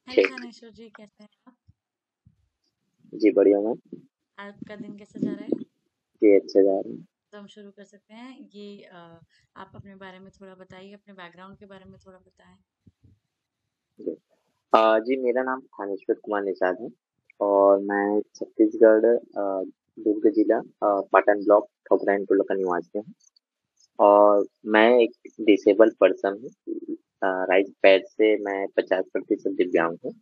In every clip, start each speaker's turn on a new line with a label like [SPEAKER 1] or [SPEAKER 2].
[SPEAKER 1] हाय
[SPEAKER 2] ठीक।
[SPEAKER 1] खानेश्वर जी, कैसे हैं आप?
[SPEAKER 2] जी बढ़िया मैम।
[SPEAKER 1] आपका दिन कैसा जा रहा है?
[SPEAKER 2] जी अच्छे जा रहे हैं।
[SPEAKER 1] तो हम शुरू कर सकते हैं। आप अपने बारे में थोड़ा बताइए, अपने बैकग्राउंड के बारे में थोड़ा बताएं।
[SPEAKER 2] जी जी, मेरा नाम थानेश्वर कुमार निषाद है और मैं छत्तीसगढ़ दुर्ग जिला पाटन ब्लॉक ठोकराइन टोला का निवासी हूँ। और मैं एक डिसेबल पर्सन हूँ। राइट पैर से मैं 50% दिव्यांग हूँ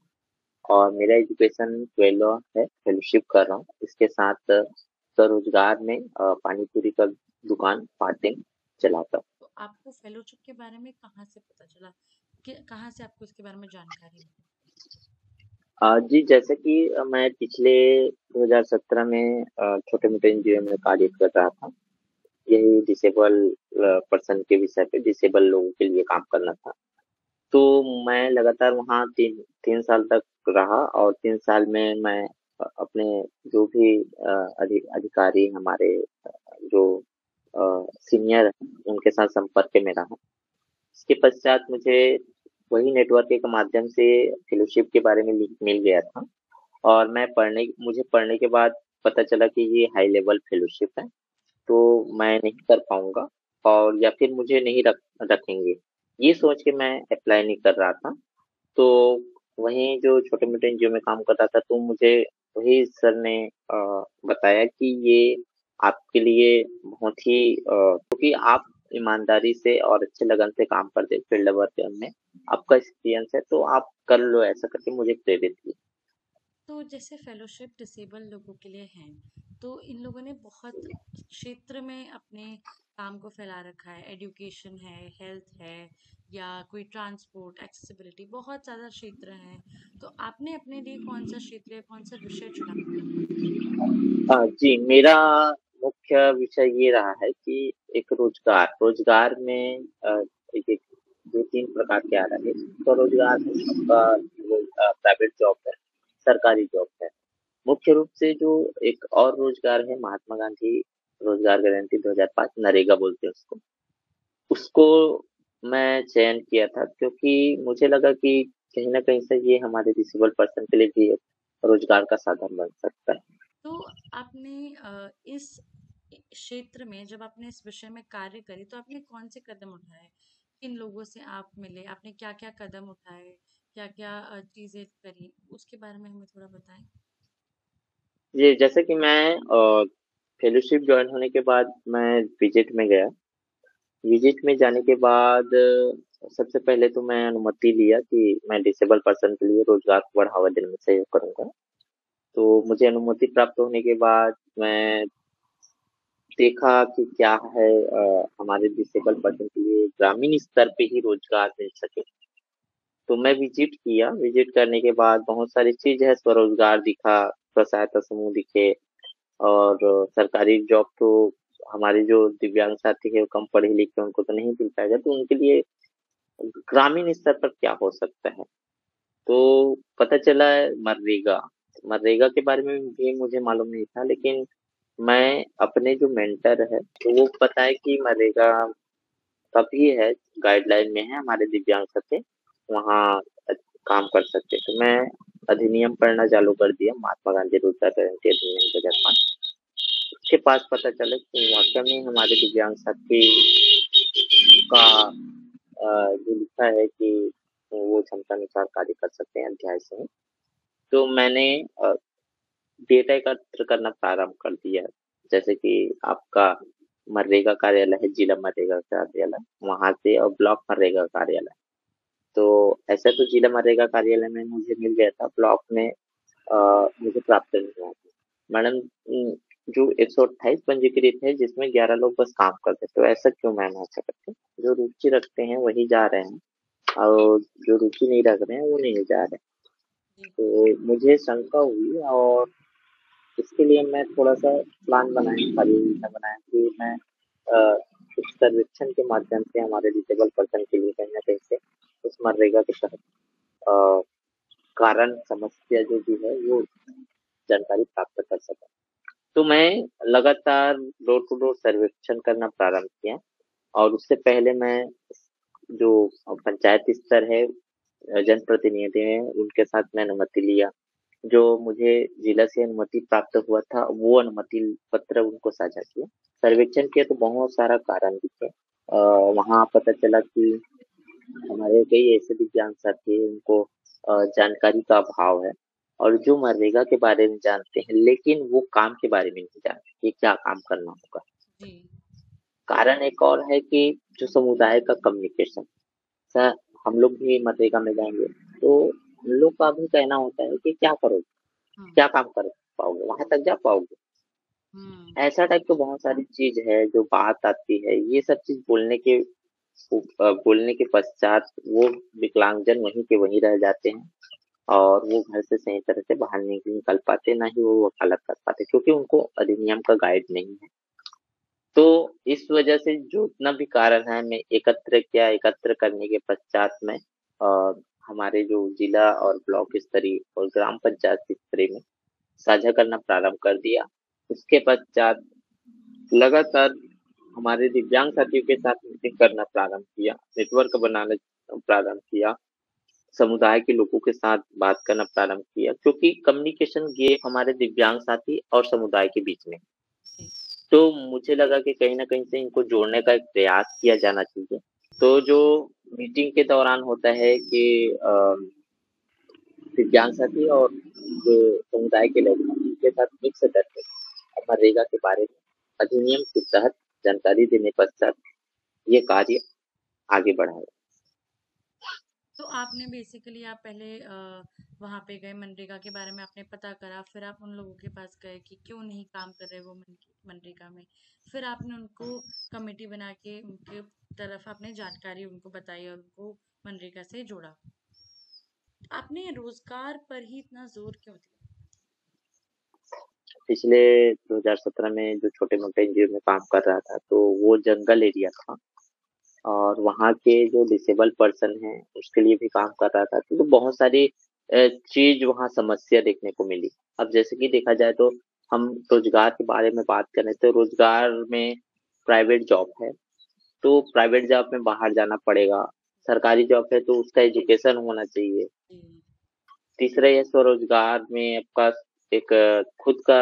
[SPEAKER 2] और मेरा एजुकेशन 12 है, फेलोशिप कर रहा हूँ। इसके साथ स्वरोजगार में पानी पूरी का दुकान पार्ट टाइम चलाता हूँ।
[SPEAKER 1] तो आपको फेलोशिप के बारे में कहाँ से पता चला, कि कहाँ से आपको इसके बारे में जानकारी मिली?
[SPEAKER 2] जी, जैसे कि मैं पिछले 2017 में छोटे-मोटे एनजीओ में कार्य कर रहा था। यही डिसेबल पर्सन के विषय पे, डिसेबल लोगों के लिए काम करना था। तो मैं लगातार वहाँ 3 साल तक रहा और 3 साल में मैं अपने जो भी अधिकारी हमारे जो सीनियर हैं, उनके साथ संपर्क में रहा। इसके पश्चात मुझे वही नेटवर्क के माध्यम से फेलोशिप के बारे में मिल गया था और मुझे पढ़ने के बाद पता चला कि ये हाई लेवल फेलोशिप है, तो मैं नहीं कर पाऊंगा और या फिर मुझे नहीं रखेंगे। ये सोच के मैं अप्लाई नहीं कर रहा था। तो वहीं जो छोटे मोटे एनजीओ में काम करता था, तो मुझे वही सर ने बताया कि ये आपके लिए बहुत ही क्योंकि आप ईमानदारी से और अच्छे लगन से काम करते फील्ड वर्क में आपका एक्सपीरियंस है, तो आप कर लो, ऐसा करके मुझे प्रेरित किया।
[SPEAKER 1] तो जैसे फेलोशिप डिसेबल लोगों के लिए है, तो इन लोगों ने बहुत क्षेत्र में अपने काम को फैला रखा है। एजुकेशन है, हेल्थ है, या कोई ट्रांसपोर्ट, एक्सेसिबिलिटी, बहुत ज़्यादा क्षेत्र हैं। तो आपने अपने लिए कौन सा क्षेत्र या कौन सा विषय चुना?
[SPEAKER 2] जी, मेरा मुख्य विषय ये रहा है कि एक रोजगार में एक 2-3 प्रकार के आ रहे हैं। स्वरोजगार में आपका जो प्राइवेट जॉब है, सरकारी जॉब है। मुख्य रूप से जो एक और रोजगार है, महात्मा गांधी रोजगार गारंटी 2005 नरेगा बोलते हैं उसको। उसको मैं चयन किया था क्योंकि मुझे लगा कि कहीं न कहीं से ये हमारे डिसेबल पर्सन के लिए भी एक रोजगार का साधन बन सकता है।
[SPEAKER 1] तो आपने इस क्षेत्र में जब आपने इस विषय में कार्य करी, तो आपने कौन से कदम उठाए? किन लोगों से आप मिले? आपने क्या-क्या कदम उठाए? क्या-क्या चीज़ें करी? उसके बारे में हमें थोड़ा बताएँ।
[SPEAKER 2] जी, जैसे कि मैं फेलोशिप जॉइन होने के बाद मैं विजिट में गया। विजिट में जाने के बाद सबसे पहले तो मैं अनुमति लिया कि मैं डिसेबल पर्सन के लिए रोजगार को बढ़ावा देने में सहयोग करूँगा। तो मुझे अनुमति प्राप्त होने के बाद मैं देखा कि क्या है हमारे डिसेबल पर्सन के लिए ग्रामीण स्तर पे ही रोजगार मिल सके। तो मैं विजिट किया, विजिट करने के बाद बहुत सारी चीज़ है, स्वरोजगार दिखा, स्व सहायता समूह दिखे और सरकारी जॉब तो हमारे जो दिव्यांग साथी है वो कम पढ़े लिखे उनको तो नहीं मिल पाएगा, तो उनके लिए ग्रामीण स्तर पर क्या हो सकता है। तो पता चला मनरेगा मनरेगा के बारे में भी मुझे मालूम नहीं था, लेकिन मैं अपने जो मेंटर है तो वो पता है कि मनरेगा तभी है, गाइडलाइन में है हमारे दिव्यांग साथी वहाँ काम कर सकते। तो मैं अधिनियम पढ़ना चालू कर दिया, महात्मा गांधी रोजगार गारंटी अधिनियम 2005। उसके पास पता चला कि वाकई में हमारे दिव्यांग साथी का जो लिखा है कि वो क्षमता अनुसार कार्य कर सकते हैं अध्याय से। तो मैंने डेटा एकत्र करना प्रारंभ कर दिया। जैसे कि आपका मनरेगा कार्यालय है, जिला मनरेगा कार्यालय, वहाँ से और ब्लॉक मनरेगा कार्यालय। तो ऐसा तो जिला मनरेगा कार्यालय में मुझे मिल गया था, ब्लॉक में मुझे प्राप्त नहीं हुआ था। मैडम जो 128 पंजीकृत है जिसमें 11 लोग बस काम करते, तो ऐसा क्यों मैम ऐसा करते? जो रुचि रखते हैं वही जा रहे हैं और जो रुचि नहीं रख रहे हैं वो नहीं जा रहे हैं।
[SPEAKER 1] जी।
[SPEAKER 2] तो मुझे शंका हुई और इसके लिए मैं थोड़ा-सा प्लान बनाया, कार्ययोजना बनाया कि मैं अ, कुछ सर्वेक्षण के माध्यम से हमारे डिसेबल पर्सन के लिए कहीं न कहीं से उस मनरेगा के तहत अ, कारण समस्या जो भी है वो जानकारी प्राप्त कर सकें। तो मैं लगातार डोर टू डोर सर्वेक्षण करना प्रारंभ किया और उससे पहले मैं जो पंचायत स्तर है जनप्रतिनिधि हैं उनके साथ मैं अनुमति लिया। जो मुझे जिला से अनुमति प्राप्त हुआ था वो अनुमति पत्र उनको साझा किया। सर्वेक्षण किया तो बहुत सारा कारण दिखे। वहाँ पता चला कि हमारे कई ऐसे विज्ञान साथी हैं उनको जानकारी का अभाव है और जो मनरेगा के बारे में जानते हैं लेकिन वो काम के बारे में नहीं जानते कि क्या काम करना होगा।
[SPEAKER 1] जी।
[SPEAKER 2] कारण एक और है कि जो समुदाय का कम्युनिकेशन, सर हम लोग भी मनरेगा में जाएंगे तो हम लोग का भी कहना होता है कि क्या करोगे,
[SPEAKER 1] हुँ,
[SPEAKER 2] क्या काम कर पाओगे, वहां तक जा पाओगे।
[SPEAKER 1] हुँ,
[SPEAKER 2] ऐसा टाइप की बहुत सारी चीज है जो बात आती है। ये सब चीज बोलने के पश्चात वो विकलांगजन वहीं के वहीं रह जाते हैं और वो घर से सही तरह से बाहर नहीं निकल पाते, ना ही वो वकालत कर पाते क्योंकि उनको अधिनियम का गाइड नहीं है। तो इस वजह से जो जितना भी कारण है मैं एकत्र किया। एकत्र करने के पश्चात में हमारे जो जिला और ब्लॉक स्तरीय और ग्राम पंचायत स्तरीय में साझा करना प्रारंभ कर दिया। उसके पश्चात लगातार हमारे दिव्यांग साथियों के साथ मीटिंग करना प्रारंभ किया, नेटवर्क बनाना प्रारंभ किया, समुदाय के लोगों के साथ बात करना प्रारंभ किया क्योंकि कम्युनिकेशन गैप हमारे दिव्यांग साथी और समुदाय के बीच में।
[SPEAKER 1] जी,
[SPEAKER 2] तो मुझे लगा कि कहीं न कहीं से इनको जोड़ने का एक प्रयास किया जाना चाहिए। तो जो मीटिंग के दौरान होता है कि दिव्यांग साथी और जो समुदाय के लोग हैं उनके साथ मिक्स करके मनरेगा के बारे में अधिनियम के तहत जानकारी देने पश्चात ये कार्य आगे बढ़ाया।
[SPEAKER 1] तो आपने बेसिकली आप पहले वहाँ पे गए मनरेगा के बारे में आपने पता करा, फिर आप उन लोगों के पास गए कि क्यों नहीं काम कर रहे वो मनरेगा में। फिर आपने उनको कमेटी बना के उनके तरफ आपने जानकारी उनको बताई और उनको मनरेगा से जोड़ा। आपने रोजगार पर ही इतना जोर क्यों दिया?
[SPEAKER 2] पिछले 2017 में जो छोटे-मोटे एनजीओ में काम कर रहा था तो वो जंगल एरिया था और वहाँ के जो डिसेबल पर्सन हैं उसके लिए भी काम कर रहा था। तो बहुत सारी चीज़ वहाँ समस्या देखने को मिली। अब जैसे कि देखा जाए तो हम रोजगार के बारे में बात करें तो रोजगार में प्राइवेट जॉब है, तो प्राइवेट जॉब में बाहर जाना पड़ेगा। सरकारी जॉब है तो उसका एजुकेशन होना चाहिए।
[SPEAKER 1] जी,
[SPEAKER 2] तीसरा ये स्वरोजगार में आपका एक खुद का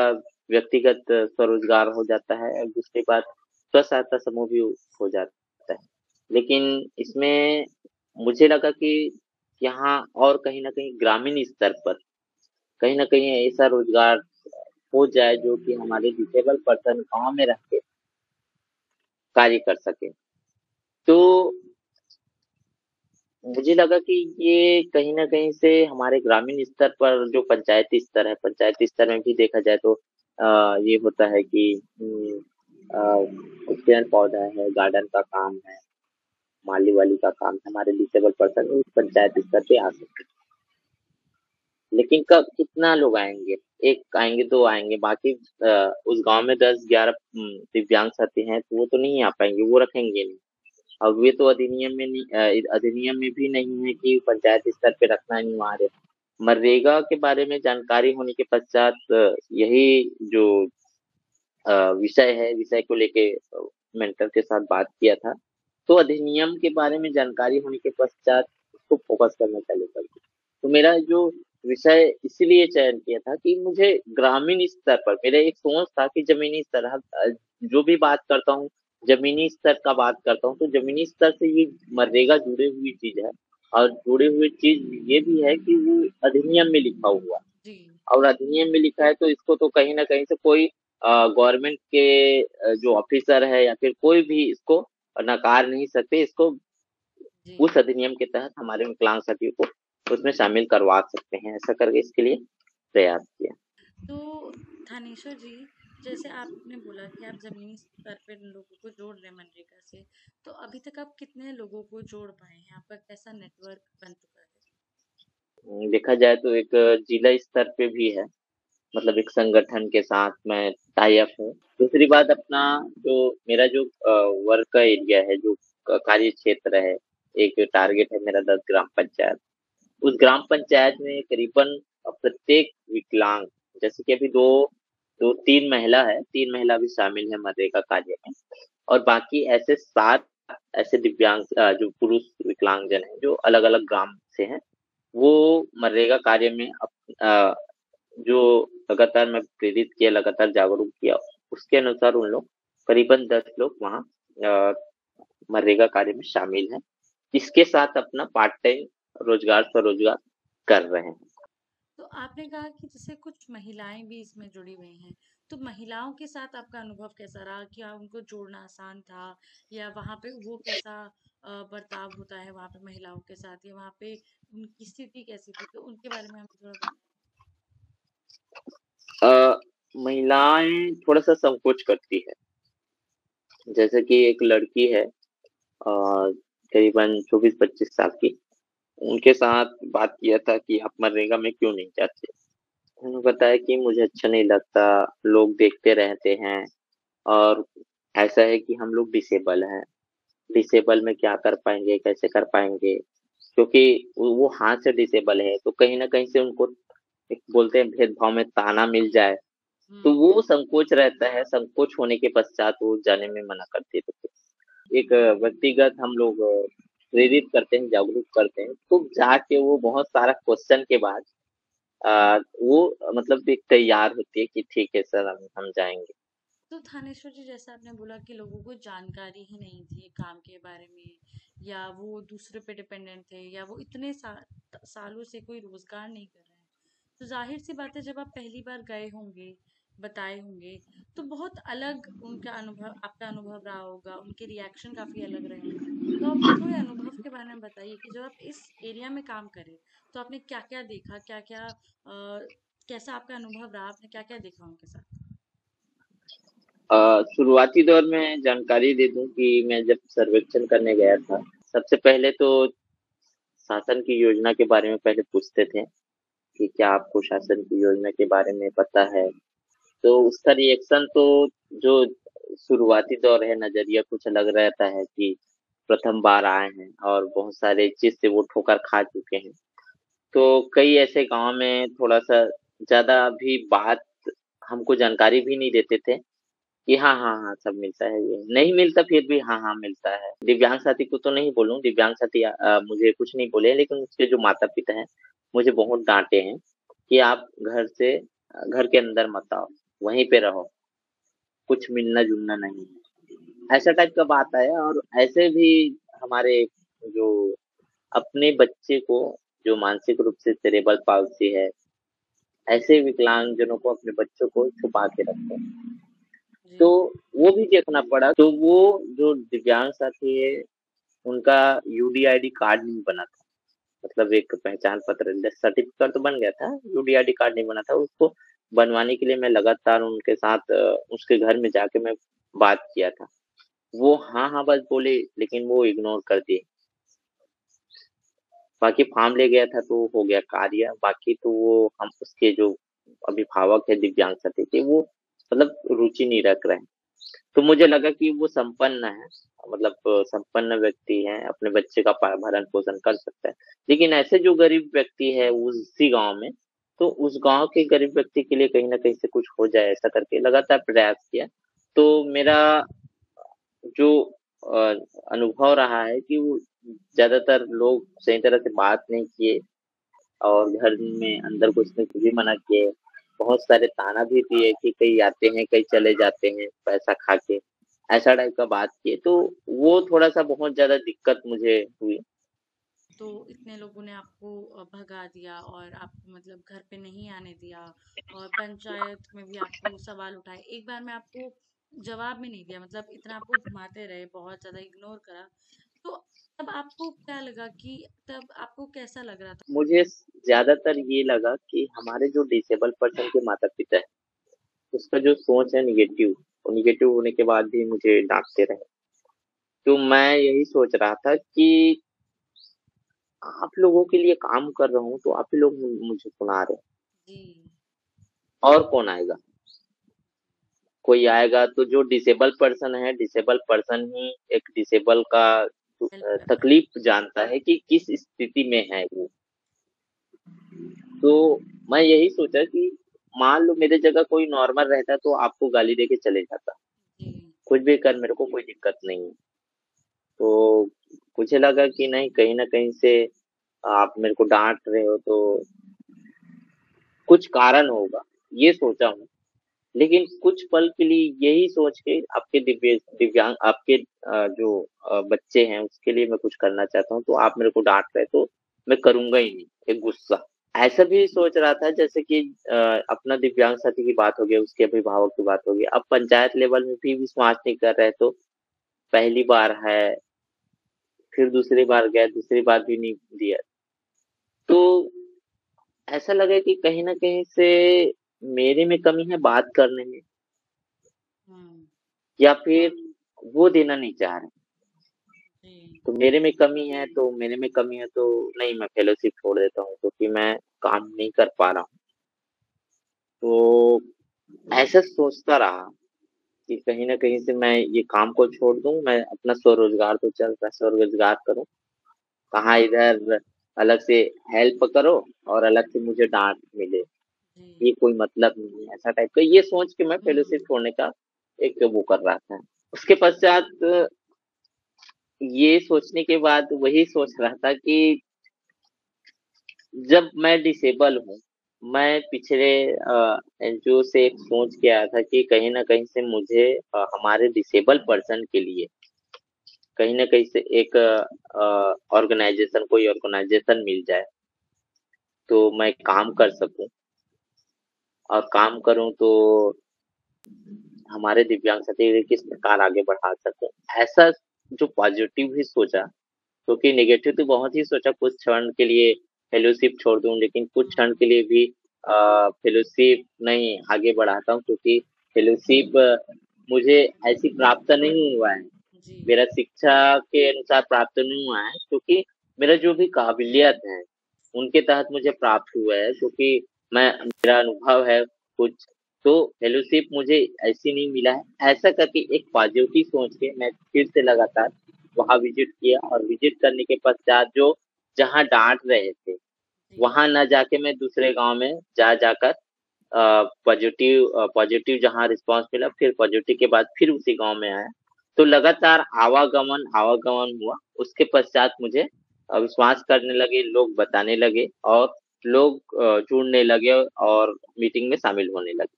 [SPEAKER 2] व्यक्तिगत स्वरोजगार हो जाता है और दूसरी बात स्व सहायता समूह भी हो जाता है। लेकिन इसमें मुझे लगा कि यहाँ और कहीं न कहीं ग्रामीण स्तर पर कहीं न कहीं ऐसा रोजगार हो जाए जो कि हमारे डिसेबल पर्सन गाँव में रह के कार्य कर सकें। तो मुझे लगा कि ये कहीं न कहीं से हमारे ग्रामीण स्तर पर जो पंचायती स्तर है, पंचायती स्तर में भी देखा जाए तो ये होता है कि पेड़-पौधा है, गार्डन का काम है, माली-वाली का काम है, हमारे डिसेबल पर्सन उस पंचायत स्तर पे आ सकते हैं। लेकिन कब कितना लोग आएँगे? 1 आएँगे, 2 आएँगे, बाकी उस गाँव में 10-11 दिव्यांग साथी हैं, तो वो तो नहीं आ पाएँगे, वो रखेंगे नहीं। अब ये तो अधिनियम में भी नहीं है कि पंचायत स्तर पे रखना अनिवार्य है। मनरेगा के बारे में जानकारी होने के पश्चात यही जो विषय है, विषय को लेके मेंटर के साथ बात किया था। तो अधिनियम के बारे में जानकारी होने के पश्चात उसको फोकस करना चालू कर दिया। तो मेरा जो विषय इसीलिए चयन किया था कि मुझे ग्रामीण स्तर पर मेरा एक सोच था कि ज़मीनी स्तर जो भी बात करता हूँ, ज़मीनी स्तर का बात करता हूँ, तो ज़मीनी स्तर से ये मनरेगा जुड़े हुई चीज़ है और जुड़े हुए चीज़ ये भी है कि वो अधिनियम में लिखा हुआ है।
[SPEAKER 1] जी,
[SPEAKER 2] और अधिनियम में लिखा है तो इसको तो कहीं न कहीं से कोई गवर्नमेंट के जो ऑफिसर है या फिर कोई भी इसको नकार नहीं सकते। इसको
[SPEAKER 1] जी।
[SPEAKER 2] उस अधिनियम के तहत हमारे विकलांग साथियों को उसमें शामिल करवा सकते हैं। ऐसा करके इसके लिए प्रयास किया।
[SPEAKER 1] तो थानेश्वर जी, जैसे आपने बोला कि आप ज़मीनी स्तर पे लोगों को जोड़ रहे हैं मनरेगा से, तो अभी तक आप कितने लोगों को जोड़ पाए हैं? आपका कैसा नेटवर्क बन चुका है?
[SPEAKER 2] देखा जाए तो एक जिला स्तर पे भी है, मतलब एक संगठन के साथ मैं टाई अप हूँ। दूसरी बात अपना जो मेरा जो वर्क का एरिया है, जो कार्य क्षेत्र है, एक टारगेट है मेरा 10 ग्राम पंचायत। उस ग्राम पंचायत में करीबन प्रत्येक विकलांग, जैसे कि अभी दो 3 महिला है, 3 महिला भी शामिल है मनरेगा कार्य में और बाकी ऐसे 7 ऐसे दिव्यांग जो पुरुष विकलांगजन हैं जो अलग अलग ग्राम से हैं, वो मनरेगा कार्य में जो लगातार मैं प्रेरित किया, लगातार जागरूक किया, उसके अनुसार उन लोग करीबन 10 लोग वहाँ मनरेगा कार्य में शामिल हैं, इसके साथ अपना पार्ट टाइम रोजगार स्वरोजगार कर रहे हैं।
[SPEAKER 1] तो आपने कहा कि जैसे कुछ महिलाएं भी इसमें जुड़ी हुई हैं, तो महिलाओं के साथ आपका अनुभव कैसा रहा? क्या उनको जोड़ना आसान था, या वहाँ पे वो कैसा बर्ताव होता है वहाँ पे महिलाओं के साथ, या वहाँ पे उनकी स्थिति कैसी थी? तो उनके बारे में हमें थोड़ा बताएं।
[SPEAKER 2] महिलाएं थोड़ा सा संकोच करती है, जैसे कि एक लड़की है करीबन 24-25 साल की, उनके साथ बात किया था कि आप मनरेगा में क्यों नहीं जाते। उन्होंने बताया कि मुझे अच्छा नहीं लगता, लोग देखते रहते हैं, और ऐसा है कि हम लोग डिसेबल हैं, डिसेबल में क्या कर पाएंगे, कैसे कर पाएंगे, क्योंकि वो हाथ से डिसेबल है, तो कहीं ना कहीं से उनको एक बोलते हैं भेदभाव में ताना मिल जाए, तो
[SPEAKER 1] हुँ।
[SPEAKER 2] वो संकोच रहता है, संकोच होने के पश्चात वो जाने में मना करती है। तो एक व्यक्तिगत हम लोग प्रेरित करते हैं, जागरूक करते हैं, तो जाके वो बहुत सारा क्वेश्चन के बाद वो मतलब एक तैयार होती है कि ठीक है सर, हम जाएंगे।
[SPEAKER 1] तो थानेश्वर जी, जैसा आपने बोला कि लोगों को जानकारी ही नहीं थी काम के बारे में, या वो दूसरे पे डिपेंडेंट थे, या वो इतने सालों से कोई रोजगार नहीं कर रहे हैं, तो जाहिर सी बात है जब आप पहली बार गए होंगे, बताए होंगे, तो बहुत अलग उनका अनुभव, आपका अनुभव रहा होगा, उनके रिएक्शन काफी अलग रहे होंगे। तो आप थोड़े अनुभव के बारे में बताइए कि जब आप इस एरिया में काम करें, तो आपने क्या क्या देखा, क्या क्या कैसा आपका अनुभव रहा, आपने क्या क्या देखा उनके साथ।
[SPEAKER 2] शुरुआती दौर में जानकारी दे दूं कि मैं जब सर्वेक्षण करने गया था, सबसे पहले तो शासन की योजना के बारे में पहले पूछते थे कि क्या आपको शासन की योजना के बारे में पता है। तो उसका रिएक्शन तो जो शुरुआती दौर है, नजरिया कुछ अलग रहता है कि प्रथम बार आए हैं और बहुत सारे चीज से वो ठोकर खा चुके हैं। तो कई ऐसे गांव में थोड़ा सा ज्यादा भी बात हमको जानकारी भी नहीं देते थे कि हाँ हाँ हाँ सब मिलता है, ये नहीं मिलता फिर भी हाँ हाँ मिलता है। दिव्यांग साथी को तो नहीं बोलूं, दिव्यांग साथी मुझे कुछ नहीं बोले, लेकिन उसके जो माता पिता हैं मुझे बहुत डांटे हैं कि आप घर से घर के अंदर मत आओ, वहीं पे रहो, कुछ मिलना जुलना नहीं है, ऐसा टाइप का बात आया। और ऐसे भी हमारे जो अपने बच्चे को जो मानसिक रूप से सेरेबल पाल्सी है, ऐसे विकलांगजनों को अपने बच्चों को छुपा के रखते हैं,
[SPEAKER 1] जी।
[SPEAKER 2] तो वो भी देखना पड़ा। तो वो जो दिव्यांग साथी है, उनका यूडीआईडी कार्ड नहीं बना था, मतलब एक पहचान पत्र सर्टिफिकेट तो बन गया था, यूडीआईडी कार्ड नहीं बना था। उसको बनवाने के लिए मैं लगातार उनके साथ उसके घर में जाके मैं बात किया था। वो हाँ हाँ बस बोले, लेकिन वो इग्नोर कर दिए। बाकी फॉर्म ले गया था तो हो गया कार्य, बाकी तो वो हम उसके जो अभिभावक है दिव्यांग साथी के, वो मतलब रुचि नहीं रख रहे हैं। तो मुझे लगा कि वो संपन्न है, मतलब संपन्न व्यक्ति है, अपने बच्चे का भरण पोषण कर सकता है। लेकिन ऐसे जो गरीब व्यक्ति है उसी गांव में, तो उस गांव के गरीब व्यक्ति के लिए कहीं ना कहीं से कुछ हो जाए, ऐसा करके लगातार प्रयास किया। तो मेरा जो अ, अनुभव रहा है कि वो ज्यादातर लोग सही तरह से बात नहीं किए, और घर में अंदर कुछ ने भी मना किए, बहुत सारे ताना भी दिए कि कई आते हैं कई चले जाते हैं पैसा खा के, ऐसा टाइप का बात किए। तो वो थोड़ा सा बहुत ज्यादा दिक्कत मुझे हुई।
[SPEAKER 1] तो इतने लोगों ने आपको भगा दिया, और आपको मतलब घर पे नहीं आने दिया, और पंचायत में भी आपको सवाल उठाए, एक बार में आपको जवाब में नहीं दिया, मतलब इतना आपको घुमाते रहे, बहुत ज्यादा इग्नोर करा। तो तब आपको क्या लगा, कि तब आपको कैसा लग रहा था?
[SPEAKER 2] मुझे ज्यादातर ये लगा कि हमारे जो डिसेबल पर्सन के माता पिता है, उसका जो सोच है निगेटिव, और निगेटिव होने के बाद भी मुझे डांटते रहे। तो मैं यही सोच रहा था कि आप लोगों के लिए काम कर रहा हूँ, तो आप ही लोग मुझे सुना रहे हैं,
[SPEAKER 1] जी।
[SPEAKER 2] और कौन आएगा। कोई आएगा तो जो डिसेबल पर्सन है, डिसेबल पर्सन ही एक डिसेबल का
[SPEAKER 1] हेल्प कर पाए।
[SPEAKER 2] तकलीफ जानता है कि किस स्थिति में है वो। तो मैं यही सोचा कि मान लो मेरे जगह कोई नॉर्मल रहता तो आपको गाली देके चले जाता,
[SPEAKER 1] जी।
[SPEAKER 2] कुछ भी कर, मेरे को कोई दिक्कत नहीं है। तो मुझे लगा कि नहीं, कहीं न कहीं से आप मेरे को डाँट रहे हो तो कुछ कारण होगा, ये सोचा हूँ। लेकिन कुछ पल के लिए यही सोच के आपके दिव्यांग आपके जो बच्चे हैं उसके लिए मैं कुछ करना चाहता हूँ, तो आप मेरे को डाँट रहे तो मैं करूँगा ही नहीं, एक गुस्सा। ऐसा भी सोच रहा था जैसे कि अपना दिव्यांग साथी की बात हो गई, उसके अभिभावक की बात हो गई। अब पंचायत लेवल में भी विश्वास नहीं कर रहे तो पहली बार है, फिर दूसरी बार गए, दूसरी बार भी नहीं दिया। तो ऐसा लगा कि कहीं न कहीं से मेरे में कमी है बात करने में,
[SPEAKER 1] हुँ,
[SPEAKER 2] या फिर वो देना नहीं चाह रहे।
[SPEAKER 1] जी।
[SPEAKER 2] तो मेरे में कमी है तो मेरे में कमी है तो नहीं, मैं फेलोशिप छोड़ देता हूँ क्योंकि मैं काम नहीं कर पा रहा हूँ। तो ऐसा सोचता रहा कि कहीं न कहीं से मैं ये काम को छोड़ दूँ, मैं अपना स्वरोज़गार तो चल रहा है, स्वरोज़गार करूँ। कहाँ इधर अलग से हेल्प करो और अलग से मुझे डाँट मिले,
[SPEAKER 1] जी।
[SPEAKER 2] ये कोई मतलब नहीं है, ऐसा टाइप का ये सोच के मैं फेलोशिप
[SPEAKER 1] हुँ,
[SPEAKER 2] छोड़ने का एक वो कर रहा था। उसके पश्चात ये सोचने के बाद वही सोच रहा था कि जब मैं डिसेबल हूँ, मैं पिछले एनजीओ से एक सोच के आया था कि कहीं न कहीं से मुझे हमारे डिसेबल पर्सन के लिए कहीं न कहीं से एक ऑर्गनाइज़ेशन कोई ऑर्गनाइज़ेशन मिल जाए, तो मैं काम कर सकूँ और काम करूँ तो हमारे दिव्यांग साथी को किस प्रकार आगे बढ़ा सकूँ। ऐसा जो पॉज़िटिव ही सोचा, क्योंकि नेगेटिव तो बहुत ही सोचा, कुछ क्षण के लिए फेलोशिप छोड़ दूं, लेकिन कुछ क्षण के
[SPEAKER 1] हुँ,
[SPEAKER 2] लिए भी फेलोशिप नहीं आगे बढ़ाता हूँ, क्योंकि फेलोशिप मुझे ऐसी प्राप्त नहीं हुआ है,
[SPEAKER 1] जी।
[SPEAKER 2] मेरा शिक्षा के अनुसार प्राप्त नहीं हुआ है, क्योंकि मेरा जो भी काबिलियत है उनके तहत मुझे प्राप्त हुआ है, क्योंकि मैं मेरा अनुभव है कुछ, तो फेलोशिप मुझे ऐसी नहीं मिला है। ऐसा करके एक पॉजिटिव सोच के मैं फिर से लगातार वहाँ विजिट किया, और विजिट करने के पश्चात जो जहाँ डाँट रहे थे,
[SPEAKER 1] जी।
[SPEAKER 2] वहाँ ना जाके मैं दूसरे गाँव में जा जाकर पॉजिटिव जहाँ रिस्पॉन्स मिला, फिर पॉजिटिव के बाद फिर उसी गाँव में आया। तो लगातार आवागमन आवागमन हुआ। उसके पश्चात मुझे विश्वास करने लगे, लोग बताने लगे और लोग जुड़ने लगे और मीटिंग में शामिल होने लगे।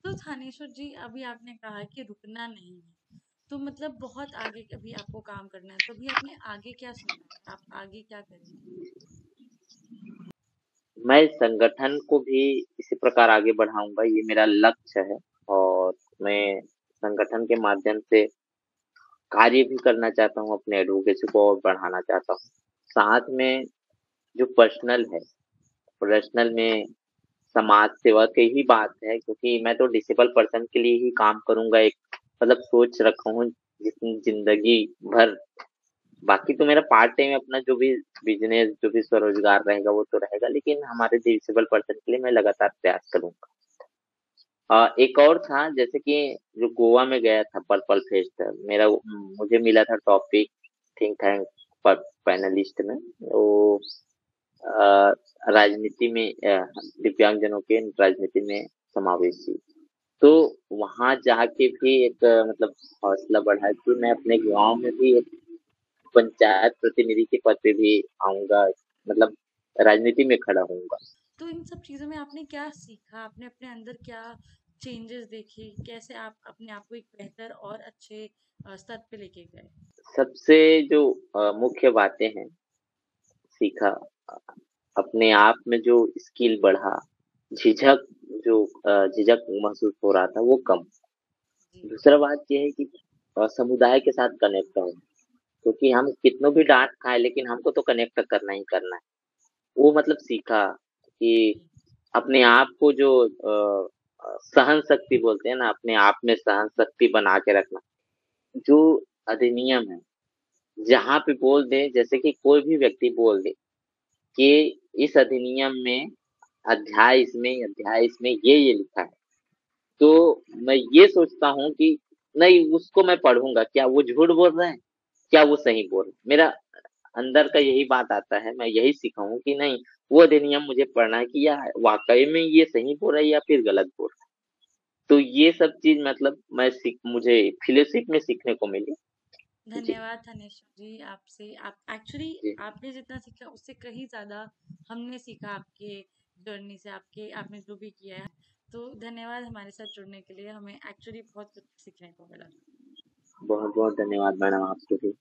[SPEAKER 1] तो थानेश्वर जी, अभी आपने कहा कि रुकना नहीं है, तो मतलब बहुत आगे अभी आपको काम करना है, तो अभी आपने आगे क्या सोचा है? आप आगे क्या करेंगे?
[SPEAKER 2] मैं संगठन को भी इसी प्रकार आगे बढ़ाऊँगा, ये मेरा लक्ष्य है, और मैं संगठन के माध्यम से कार्य भी करना चाहता हूँ, अपने एडवोकेसी को और बढ़ाना चाहता हूँ। साथ में जो पर्सनल में समाज सेवा की ही बात है, क्योंकि मैं तो डिसेबल पर्सन के लिए ही काम करूँगा, एक मतलब सोच रखा हूँ जितनी ज़िंदगी भर। बाकी तो मेरा पार्ट टाइम अपना जो भी बिज़नेस, जो भी स्वरोज़गार रहेगा वो तो रहेगा, लेकिन हमारे डिसेबल पर्सन के लिए मैं लगातार प्रयास करूँगा। एक और था जैसे कि जो गोवा में गया था पर्पल फेस्ट, मुझे मिला था टॉपिक थिंक टैंक पर पैनलिस्ट में, वो राजनीति में दिव्यांगजनों के राजनीति में समावेशी। तो वहाँ जाके भी एक मतलब हौसला बढ़ा कि मैं अपने गांव में भी एक पंचायत प्रतिनिधि के पद पे भी आऊंगा, मतलब राजनीति में खड़ा होऊंगा।
[SPEAKER 1] तो इन सब चीज़ों में आपने क्या सीखा? आपने अपने अंदर क्या चेंजेस देखे? कैसे आप अपने आप को एक बेहतर और अच्छे स्तर पे लेके गए?
[SPEAKER 2] सबसे जो मुख्य बातें हैं सीखा, अपने आप में जो स्किल बढ़ा, झिझक झिझक महसूस हो रहा था वो कम।
[SPEAKER 1] जी,
[SPEAKER 2] दूसरा बात ये है कि समुदाय के साथ कनेक्ट हो, क्योंकि हम कितनों भी डांट खाए लेकिन हमको तो कनेक्ट करना ही करना है। वो मतलब सीखा कि
[SPEAKER 1] जी,
[SPEAKER 2] अपने आप को जो सहन शक्ति बोलते हैं ना, अपने आप में सहन शक्ति बना के रखना। जो अधिनियम है, जहाँ पे बोल दे, जैसे कि कोई भी व्यक्ति बोल दे कि इस अधिनियम में अध्याय इसमें ये लिखा है, तो मैं ये सोचता हूँ कि नहीं, उसको मैं पढ़ूंगा, क्या वो झूठ बोल रहे हैं, क्या वो सही बोल रहे हैं। मेरा अंदर का यही बात आता है, मैं यही सीखा हूँ कि नहीं, वो अधिनियम मुझे पढ़ना है कि या वाकई में ये सही बोल रहा है या फिर गलत बोल रहा है। तो ये सब चीज मतलब मुझे फेलोशिप में सीखने को मिली। जी,
[SPEAKER 1] धन्यवाद धनेश्वर जी। आपसे आप एक्चुअली
[SPEAKER 2] जी,
[SPEAKER 1] आपने जितना सीखा उससे कहीं ज़्यादा हमने सीखा आपके जर्नी से, आपके आपने जो भी किया है। तो धन्यवाद हमारे साथ जुड़ने के लिए, हमें एक्चुअली बहुत कुछ सीखने को मिला।
[SPEAKER 2] बहुत-बहुत धन्यवाद मैडम आपको भी।